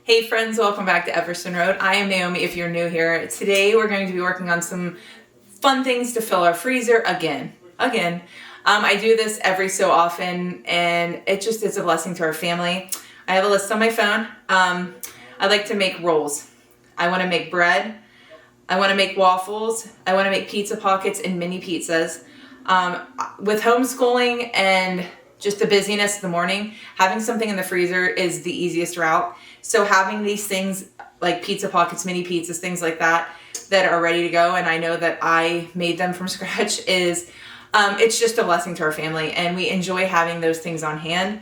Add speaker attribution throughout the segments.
Speaker 1: Hey friends, welcome back to Everson Road. I am Naomi if you're new here. Today we're going to be working on some fun things to fill our freezer again. I do this every so often and it just is a blessing to our family. I have a list on my phone. I like to make rolls. I want to make bread. I want to make waffles. I want to make pizza pockets and mini pizzas. With homeschooling and just the busyness of the morning, having something in the freezer is the easiest route. So having these things like pizza pockets, mini pizzas, things like that are ready to go, and I know that I made them from scratch, is it's just a blessing to our family, and we enjoy having those things on hand.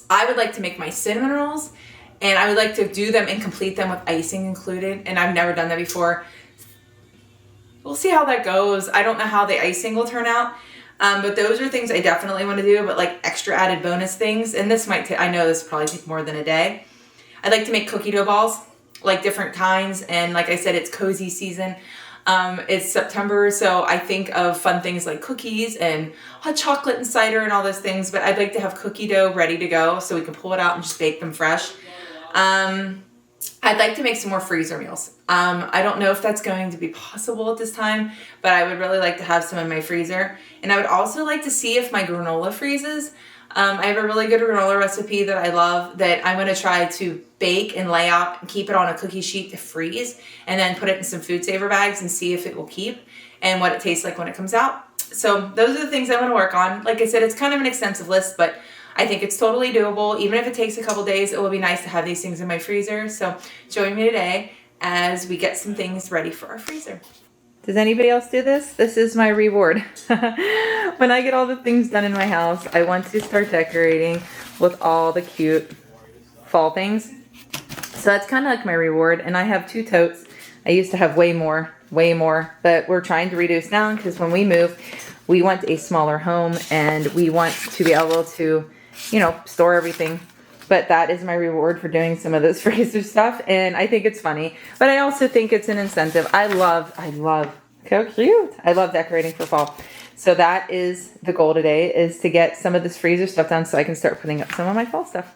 Speaker 1: I would like to make my cinnamon rolls, and I would like to do them and complete them with icing included, and I've never done that before. We'll see how that goes. I don't know how the icing will turn out. But those are things I definitely want to do, but like extra added bonus things. And this might I know this will probably take more than a day. I'd like to make cookie dough balls, like different kinds. And like I said, it's cozy season. It's September, so I think of fun things like cookies and hot chocolate and cider and all those things. But I'd like to have cookie dough ready to go so we can pull it out and just bake them fresh. I'd like to make some more freezer meals. I don't know if that's going to be possible at this time, but I would really like to have some in my freezer. And I would also like to see if my granola freezes. I have a really good granola recipe that I love that I'm going to try to bake and lay out and keep it on a cookie sheet to freeze, and then put it in some food saver bags and see if it will keep and what it tastes like when it comes out. So those are the things I want to work on. Like I said, it's kind of an extensive list, but I think it's totally doable. Even if it takes a couple days, it will be nice to have these things in my freezer. So join me today as we get some things ready for our freezer. Does anybody else do this? This is my reward. When I get all the things done in my house, I want to start decorating with all the cute fall things. So that's kind of like my reward. And I have 2 totes. I used to have way more, but we're trying to reduce down because when we move, we want a smaller home and we want to be able to, store everything. But that is my reward for doing some of this freezer stuff. And I think it's funny, but I also think it's an incentive. I love, so cute. I love decorating for fall. So that is the goal today, is to get some of this freezer stuff done so I can start putting up some of my fall stuff.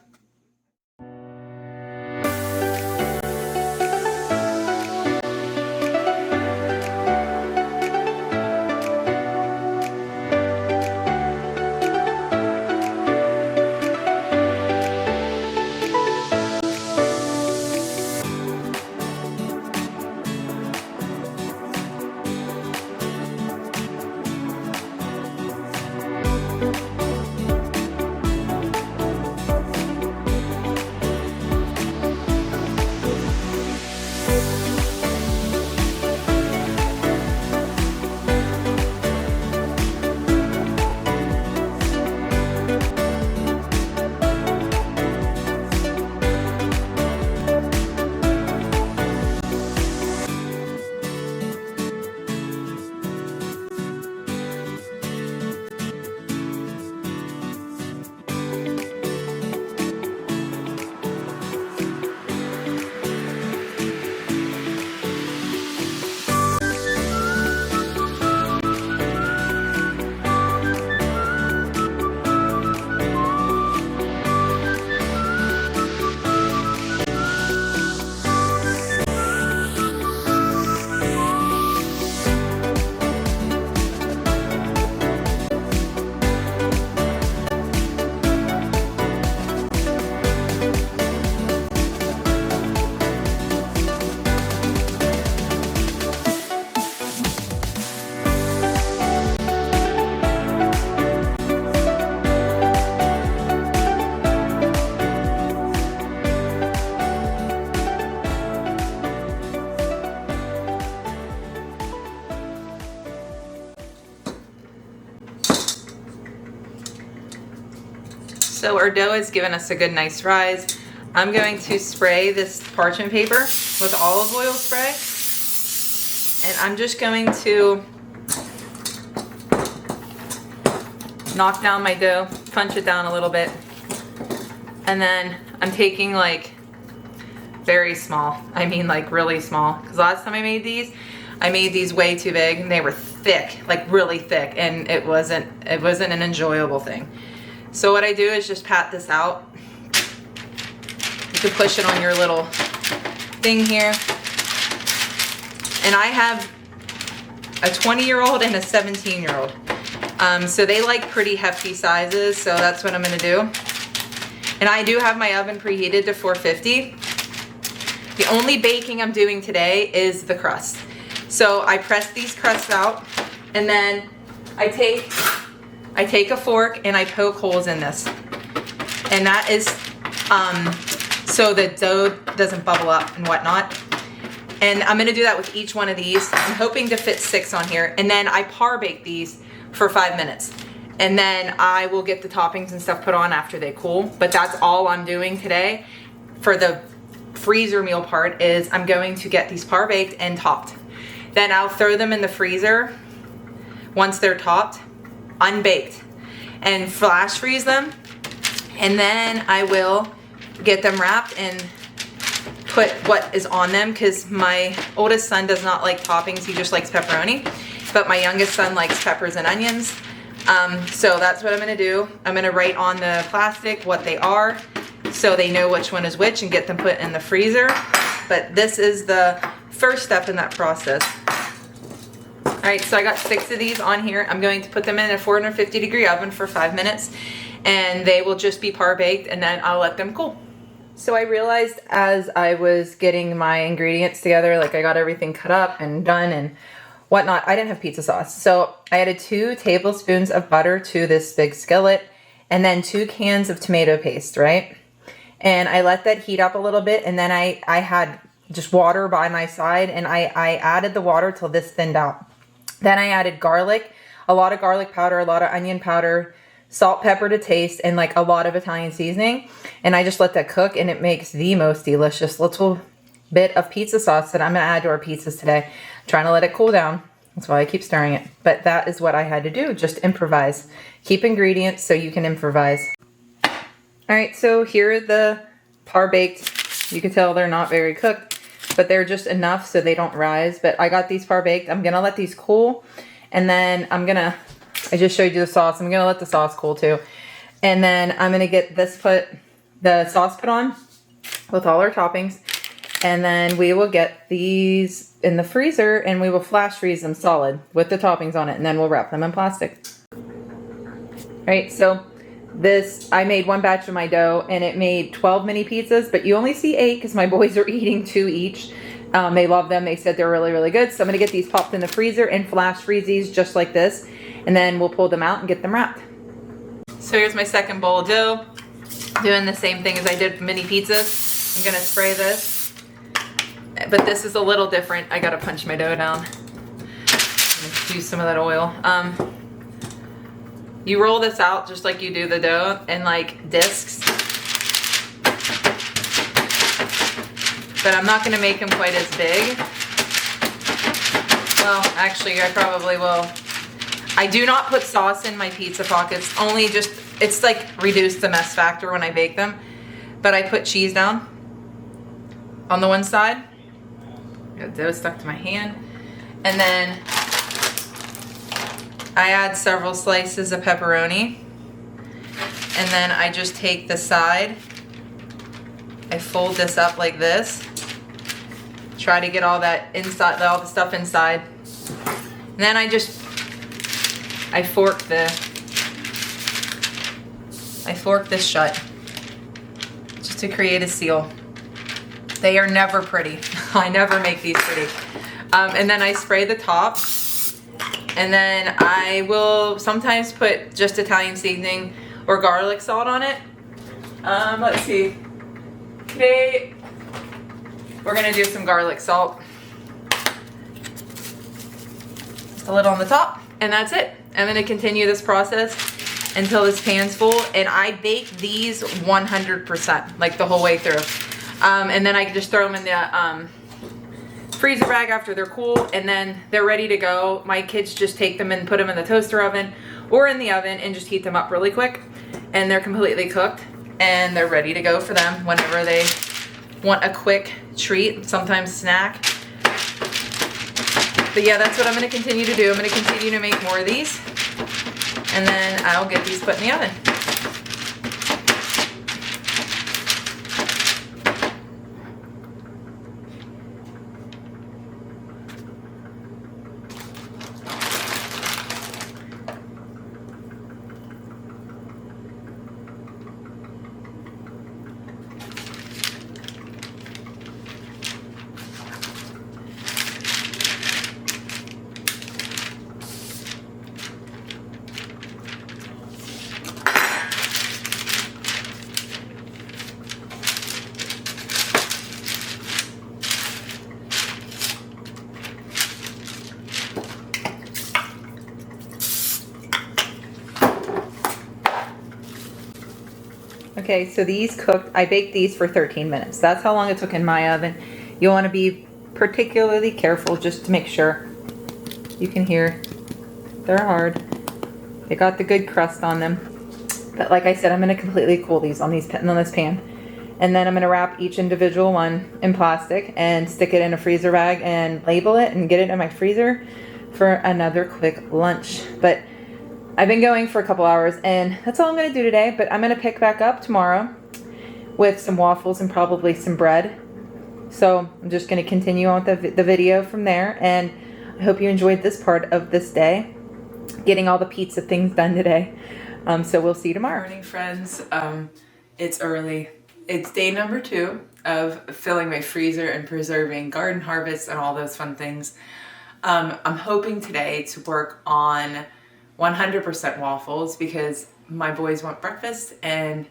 Speaker 1: So our dough has given us a good nice rise. I'm going to spray this parchment paper with olive oil spray. And I'm just going to knock down my dough, punch it down a little bit. And then I'm taking like very small, I mean like really small. Because last time I made these way too big and they were thick, like really thick, and it wasn't an enjoyable thing. So what I do is just pat this out You can push it on your little thing here. And I have a 20-year-old and a 17-year-old. So they like pretty hefty sizes, so that's what I'm gonna do. And I do have my oven preheated to 450. The only baking I'm doing today is the crust. So I press these crusts out, and then I take a fork and I poke holes in this. And that is so the dough doesn't bubble up and whatnot. And I'm gonna do that with each one of these. I'm hoping to fit 6 on here. And then I par bake these for 5 minutes. And then I will get the toppings and stuff put on after they cool. But that's all I'm doing today. For the freezer meal part is I'm going to get these par baked and topped. Then I'll throw them in the freezer once they're topped, unbaked, and flash freeze them. And then I will get them wrapped and put what is on them, because my oldest son does not like toppings, he just likes pepperoni. But my youngest son likes peppers and onions. So that's what I'm gonna do. I'm gonna write on the plastic what they are so they know which one is which and get them put in the freezer. But this is the first step in that process. All right, so I got 6 of these on here. I'm going to put them in a 450-degree oven for 5 minutes, and they will just be par baked, and then I'll let them cool. So I realized as I was getting my ingredients together, like I got everything cut up and done and whatnot, I didn't have pizza sauce. So I added 2 tablespoons of butter to this big skillet, and then 2 cans of tomato paste, right? And I let that heat up a little bit, and then I had just water by my side, and I added the water till this thinned out. Then I added garlic, a lot of garlic powder, a lot of onion powder, salt, pepper to taste, and like a lot of Italian seasoning. And I just let that cook, and it makes the most delicious little bit of pizza sauce that I'm gonna add to our pizzas today. I'm trying to let it cool down. That's why I keep stirring it. But that is what I had to do, just improvise. Keep ingredients so you can improvise. All right, so here are the par baked. You can tell they're not very cooked, but they're just enough so they don't rise. But I got these par baked. I'm gonna let these cool, and then I just showed you the sauce. I'm gonna let the sauce cool too. And then I'm gonna get the sauce put on with all our toppings. And then we will get these in the freezer, and we will flash freeze them solid with the toppings on it, and then we'll wrap them in plastic. All right, so I made 1 batch of my dough, and it made 12 mini pizzas, but you only see 8 because my boys are eating 2 each. They love them. They said they're really, really good. So I'm gonna get these popped in the freezer and flash freeze these just like this, and then we'll pull them out and get them wrapped. So here's my second bowl of dough. Doing the same thing as I did mini pizzas. I'm gonna spray this. But this is a little different. I gotta punch my dough down. Use some of that oil. You roll this out just like you do the dough in like discs. But I'm not gonna make them quite as big. Well, actually I probably will. I do not put sauce in my pizza pockets, only just, it's like reduced the mess factor when I bake them. But I put cheese down on the one side. Got dough stuck to my hand. And then I add several slices of pepperoni. And then I just take the side. I fold this up like this. Try to get all that inside, all the stuff inside. And then I fork this shut just to create a seal. They are never pretty. I never make these pretty. And then I spray the top. And then I will sometimes put just Italian seasoning or garlic salt on it. Let's see. Today, we're gonna do some garlic salt. Just a little on the top, and that's it. I'm gonna continue this process until this pan's full, and I bake these 100%, like the whole way through. And then I can just throw them in the freezer bag after they're cool, and then they're ready to go. My kids just take them and put them in the toaster oven or in the oven and just heat them up really quick, and they're completely cooked, and they're ready to go for them whenever they want a quick treat, sometimes snack. But yeah, that's what I'm gonna continue to do. I'm gonna continue to make more of these, and then I'll get these put in the oven. Okay, so these cooked, I baked these for 13 minutes. That's how long it took in my oven. You want to be particularly careful just to make sure. You can hear they're hard. They got the good crust on them. But like I said, I'm going to completely cool these on this pan. And then I'm going to wrap each individual one in plastic and stick it in a freezer bag and label it and get it in my freezer for another quick lunch. But I've been going for a couple hours and that's all I'm going to do today. But I'm going to pick back up tomorrow with some waffles and probably some bread. So I'm just going to continue on with the video from there. And I hope you enjoyed this part of this day, getting all the pizza things done today. So we'll see you tomorrow. Good morning, friends. It's early. It's day number 2 of filling my freezer and preserving Garden Harvest and all those fun things. I'm hoping today to work on 100% waffles because my boys want breakfast and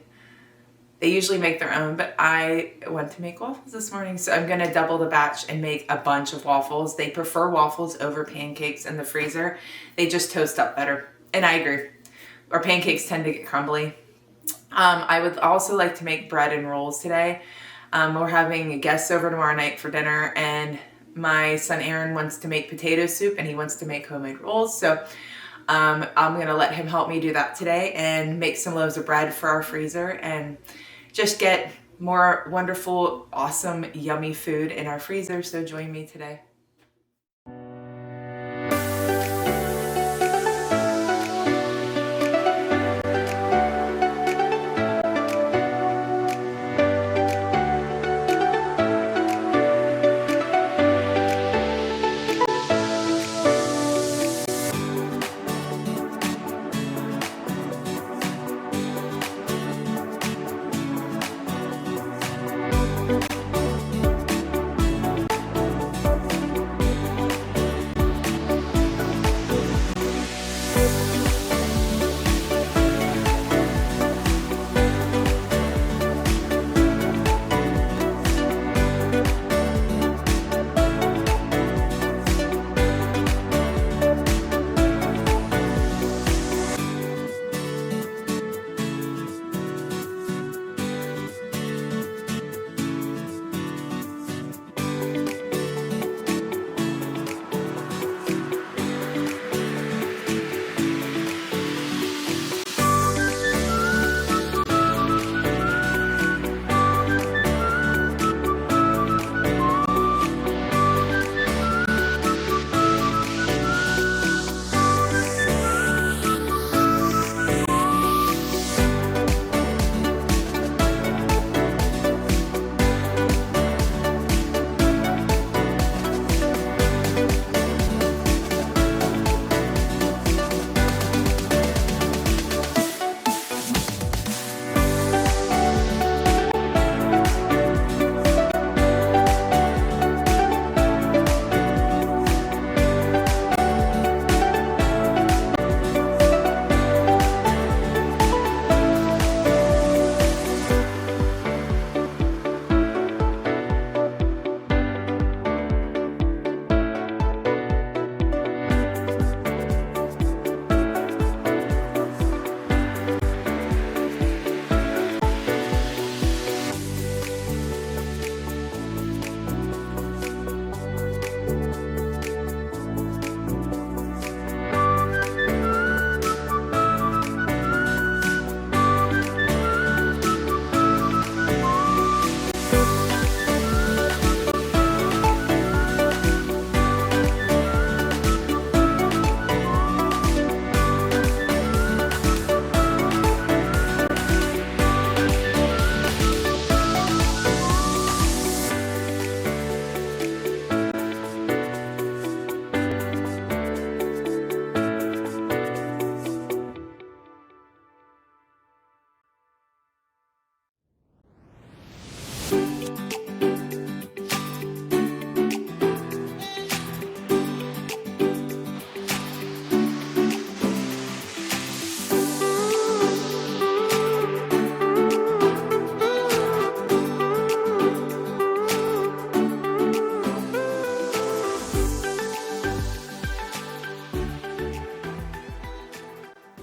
Speaker 1: they usually make their own, but I want to make waffles this morning. So I'm going to double the batch and make a bunch of waffles. They prefer waffles over pancakes in the freezer. They just toast up better. And I agree. Our pancakes tend to get crumbly. I would also like to make bread and rolls today. We're having guests over tomorrow night for dinner, and my son Aaron wants to make potato soup and he wants to make homemade rolls. So I'm going to let him help me do that today and make some loaves of bread for our freezer and just get more wonderful, awesome, yummy food in our freezer. So join me today.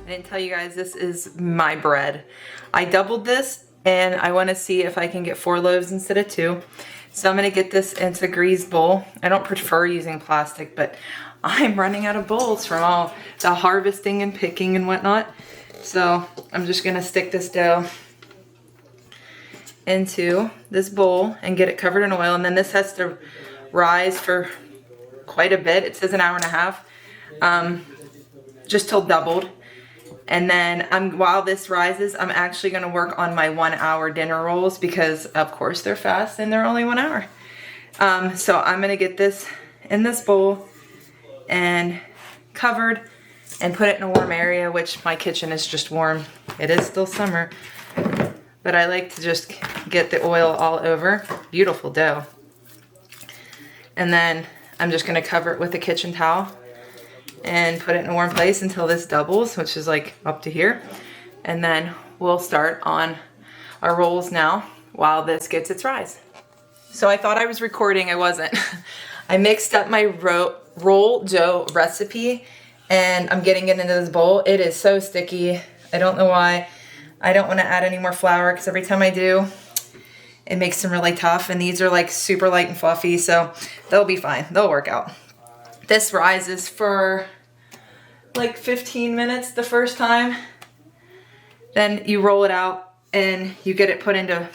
Speaker 1: I didn't tell you guys this is my bread. I doubled this and I want to see if I can get 4 loaves instead of 2. So I'm going to get this into a greased bowl. I don't prefer using plastic, but I'm running out of bowls from all the harvesting and picking and whatnot. So I'm just going to stick this dough into this bowl and get it covered in oil. And then this has to rise for quite a bit. It says an hour and a half, just till doubled. And then while this rises, I'm actually going to work on my 1 hour dinner rolls because of course they're fast and they're only 1 hour. So I'm going to get this in this bowl and covered and put it in a warm area, which my kitchen is just warm. It is still summer, but I like to just get the oil all over. Beautiful dough. And then I'm just going to cover it with a kitchen towel and put it in a warm place until this doubles, which is like up to here. And then we'll start on our rolls now while this gets its rise. So I thought I was recording, I wasn't. I mixed up my roll dough recipe and I'm getting it into this bowl. It is so sticky. I don't know why. I don't want to add any more flour because every time I do, it makes them really tough. And these are like super light and fluffy, so they'll be fine. They'll work out. This rises for like 15 minutes the first time. Then you roll it out and you get it put into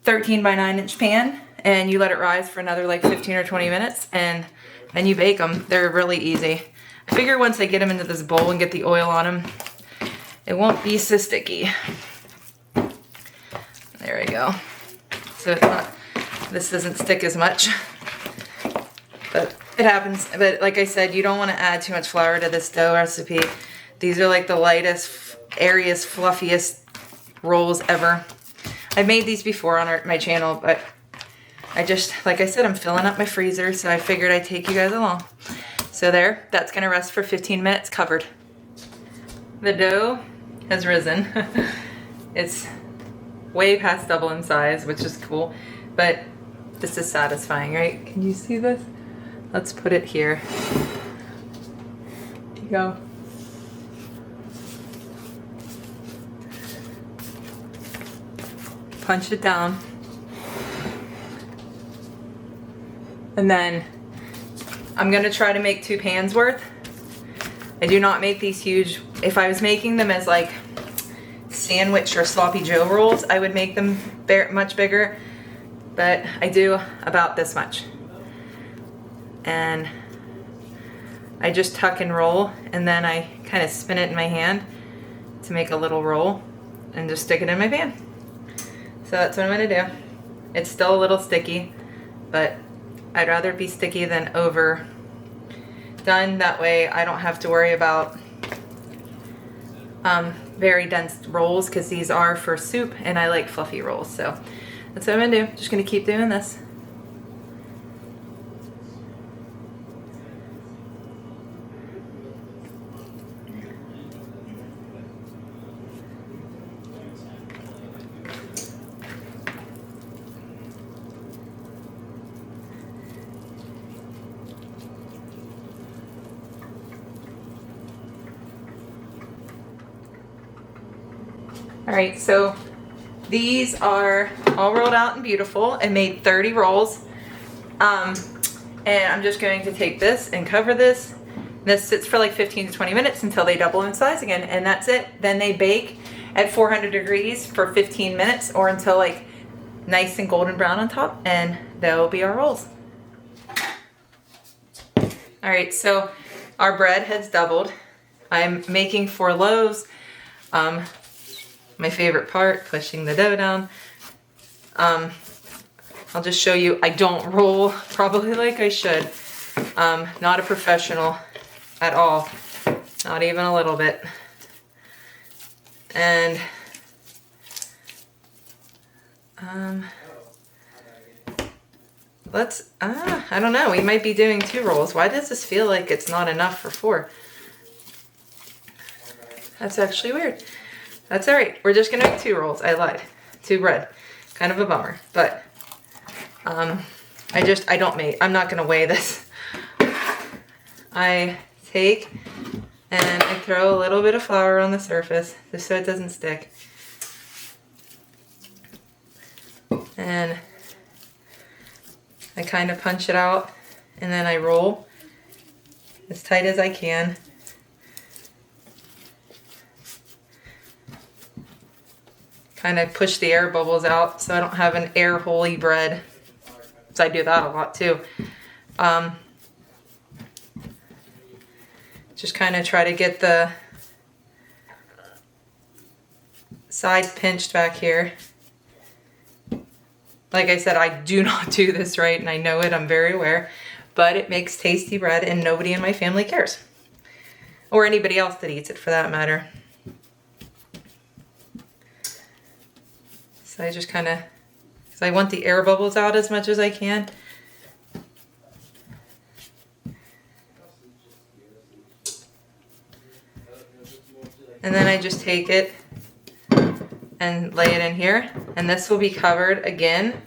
Speaker 1: 13 by 9 inch pan and you let it rise for another like 15 or 20 minutes and then you bake them. They're really easy. I figure once I get them into this bowl and get the oil on them, it won't be so sticky. There we go. So it's not, this doesn't stick as much, but it happens. But like I said, you don't want to add too much flour to this dough recipe. These are like the lightest, airiest, fluffiest rolls ever. I've made these before on my channel, but I just, like I said, I'm filling up my freezer, so I figured I'd take you guys along. So there, that's gonna rest for 15 minutes covered. The dough has risen. It's way past double in size, which is cool, but this is satisfying, right? Can you see this? Let's put it here. There you go. Punch it down. And then I'm gonna try to make 2 pans worth. I do not make these huge. If I was making them as like sandwich or sloppy joe rolls, I would make them much bigger, but I do about this much. And I just tuck and roll, and then I kind of spin it in my hand to make a little roll and just stick it in my pan. So that's what I'm gonna do. It's still a little sticky, but I'd rather it be sticky than overdone. That way I don't have to worry about very dense rolls, because these are for soup and I like fluffy rolls. So that's what I'm gonna do. Just gonna keep doing this. All right, so these are all rolled out and beautiful. I made 30 rolls. And I'm just going to take this and cover this. This sits for like 15 to 20 minutes until they double in size again, and that's it. Then they bake at 400 degrees for 15 minutes or until like nice and golden brown on top, and they'll be our rolls. All right, so our bread has doubled. I'm making 4 loaves. My favorite part, pushing the dough down. I'll just show you, I don't roll probably like I should. Not a professional at all, not even a little bit. And I don't know, we might be doing 2 rolls. Why does this feel like it's not enough for 4? That's actually weird. That's all right. We're just gonna make 2 rolls. I lied. 2 bread. Kind of a bummer, but I'm not gonna weigh this. I take and I throw a little bit of flour on the surface just so it doesn't stick. and I kind of punch it out, and then I roll as tight as I can. Kind of push the air bubbles out so I don't have an air holy bread. So I do that a lot too. Just kind of try to get the side pinched back here. Like I said, I do not do this right, and I know it, I'm very aware, but it makes tasty bread and nobody in my family cares. Or anybody else that eats it for that matter. So I just kind of, because I want the air bubbles out as much as I can. And then I just take it and lay it in here. And this will be covered again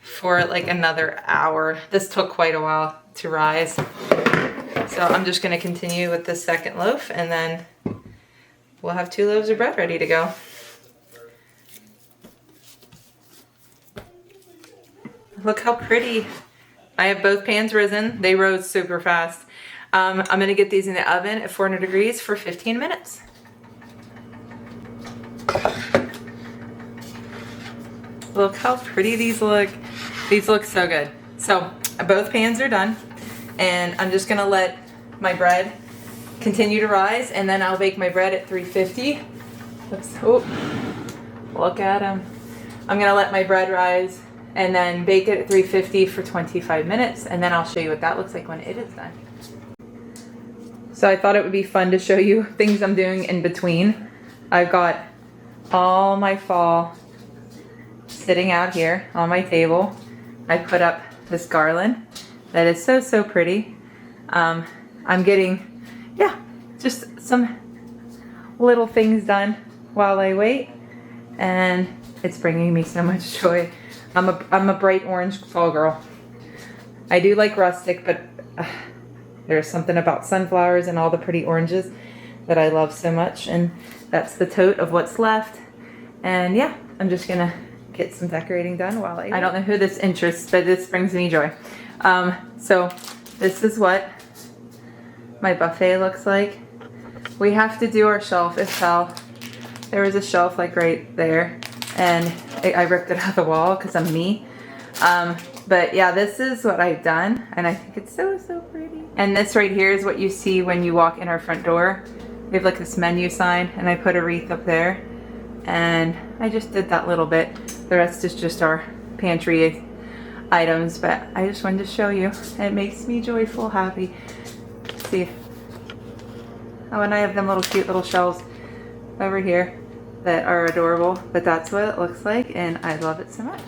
Speaker 1: for like another hour. This took quite a while to rise. So I'm just gonna continue with the second loaf, and then we'll have 2 loaves of bread ready to go. Look how pretty. I have both pans risen. They rose super fast. I'm gonna get these in the oven at 400 degrees for 15 minutes. Look how pretty these look. These look so good. So both pans are done, and I'm just gonna let my bread continue to rise, and then I'll bake my bread at 350. Look at them. I'm gonna let my bread rise and then bake it at 350 for 25 minutes, and then I'll show you what that looks like when it is done. So I thought it would be fun to show you things I'm doing in between. I've got all my fall sitting out here on my table. I put up this garland that is so, so pretty. I'm getting, just some little things done while I wait, and it's bringing me so much joy. I'm a bright orange fall girl. I do like rustic, but there's something about sunflowers and all the pretty oranges that I love so much, and that's the tote of what's left. And yeah, I'm just gonna get some decorating done while I don't know who this interests, but this brings me joy. So this is what my buffet looks like. We have to do our shelf. It fell. There was a shelf like right there, and I ripped it out of the wall because I'm me. But yeah, this is what I've done, and I think it's so, so pretty. And this right here is what you see when you walk in our front door. We have like this menu sign, and I put a wreath up there, and I just did that little bit. The rest is just our pantry items, but I just wanted to show you. It makes me joyful, happy. See. Oh, and I have them little cute little shelves over here that are adorable, but that's what it looks like, and I love it so much.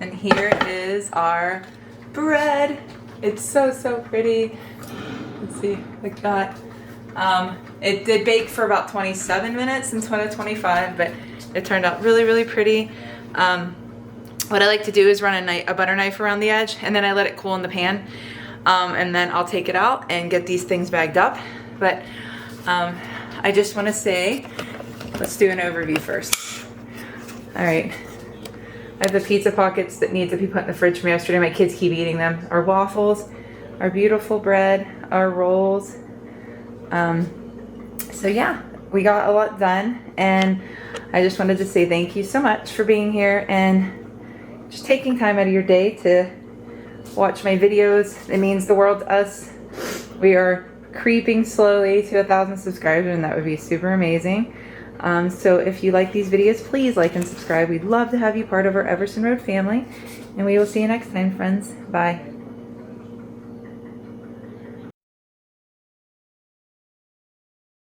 Speaker 1: And here is our bread. It's so, so pretty. Let's see, like that. It did bake for about 27 minutes instead of 25, but it turned out really, really pretty. What I like to do is run a butter knife around the edge, and then I let it cool in the pan. And then I'll take it out and get these things bagged up. But I just want to say, let's do an overview first. All right. I have the pizza pockets that need to be put in the fridge from yesterday. My kids keep eating them. Our waffles, our beautiful bread, our rolls. So yeah, we got a lot done, and I just wanted to say thank you so much for being here and just taking time out of your day to watch my videos. It means the world to us. We are creeping slowly to 1,000 subscribers, and that would be super amazing. So if you like these videos, please like and subscribe. We'd love to have you part of our Everson Road family, and we will see you next time, friends. Bye.